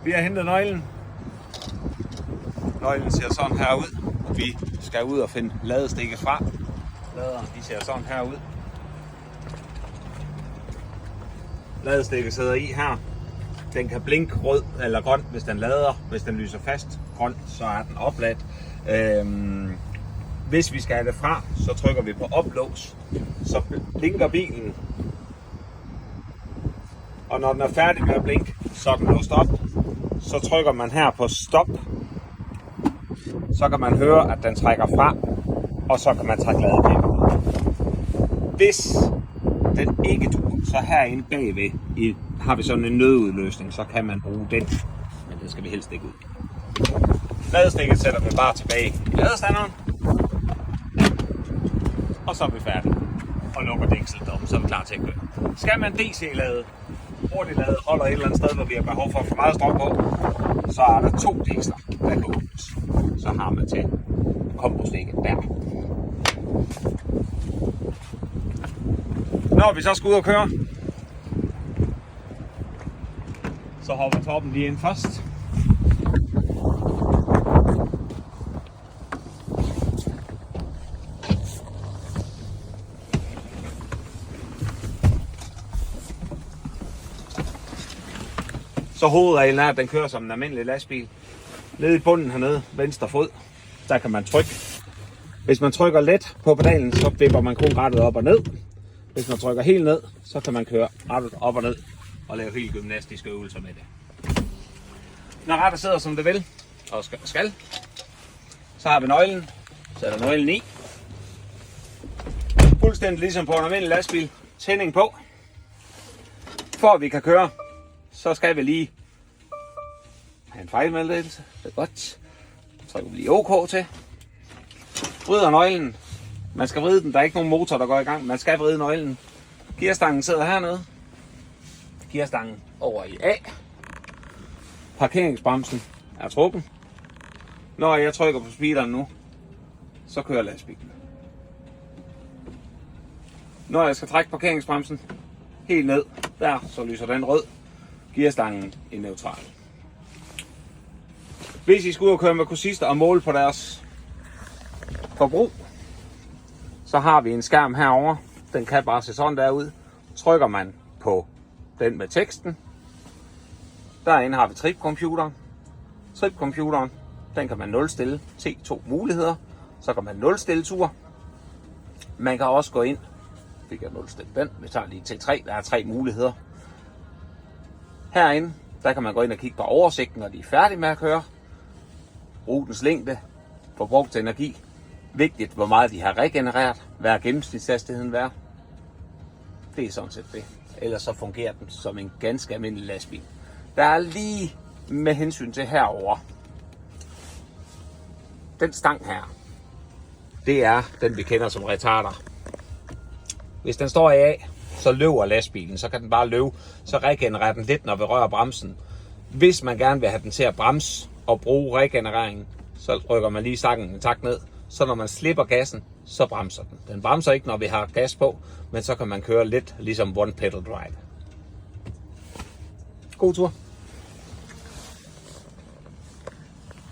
Vi har hentet nøglen. Nøglen ser sådan her ud. Vi skal ud og finde ladestikket fra. Laderen, de ser sådan her ud. Ladestikket sidder i her. Den kan blinke rød eller grøn, hvis den lader. Hvis den lyser fast grøn, så er den opladt. Hvis vi skal have det fra, så trykker vi på oplås. Så blinker bilen. Og når den er færdig med at blinke, så er den låst op. Så trykker man her på stop. Så kan man høre, at den trækker fra. Og så kan man trække ladekablet ud. Hvis den ikke duer, så herinde bagved har vi sådan en nødudløsning, så kan man bruge den. Men den skal vi helst ikke ud. Ladestikket sætter vi bare tilbage i ladestanderen. Og så er vi færdige. Og lukker dækselet om, så er vi klar til at køre. Skal man DC-lade, hurtigt lade, holder et eller andet sted, hvor vi har behov for at få meget strøm på, så er der 2 dæksler, der kan åbnes. Så har man til kombostikket der. Når vi så skal ud og køre, så hopper Torben lige ind først. Så hovedreglen er, at den kører som en almindelig lastbil. Nede i bunden hernede, venstre fod, der kan man trykke. Hvis man trykker let på pedalen, så vipper man kun rattet op og ned. Hvis man trykker helt ned, så kan man køre rattet op og ned og lave helt gymnastiske øvelser med det. Når rattet sidder som det vil og skal, så har vi nøglen. Sætter nøglen i. Fuldstændig ligesom på en almindelig lastbil. Tænding på. For at vi kan køre, så skal vi lige have en fejlmeddelelse. Det er godt. Så trykker vi lige OK til. Vrider nøglen. Man skal vride den. Der er ikke nogen motor, der går i gang. Man skal vride nøglen. Gearstangen sidder hernede. Gearstangen over i A. Parkeringsbremsen er trukket. Når jeg trykker på speederen nu, så kører lastbilen. Når jeg skal trække parkeringsbremsen helt ned, der, så lyser den rød. Gearstangen i neutral. Hvis I skal ud og køre med kursister og måle på deres forbrug, så har vi en skærm herover. Den kan bare se sådan der ud. Trykker man på den med teksten. Derinde har vi tripcomputeren. Tripcomputeren, den kan man nulstille til 2 muligheder. Så kan man nulstille tur. Man kan også gå ind. Fik jeg nulstille den. Vi tager lige til 3. Der er 3 muligheder. Herinde, der kan man gå ind og kigge på oversigten, når de er færdige med at køre. Rutens længde, forbrugt energi. Vigtigt, hvor meget de har regenereret. Hvad er gennemsnitshastigheden værd? Det er sådan set det. Ellers så fungerer den som en ganske almindelig lastbil. Der er lige med hensyn til herover. Den stang her, det er den vi kender som retarder. Hvis den står i A, så løber lastbilen, så kan den bare løbe, så regenererer den lidt, når vi rører bremsen. Hvis man gerne vil have den til at bremse og bruge regenereringen, så rykker man lige stangen en takt ned, så når man slipper gassen, så bremser den. Den bremser ikke, når vi har gas på, men så kan man køre lidt ligesom one pedal drive. God tur!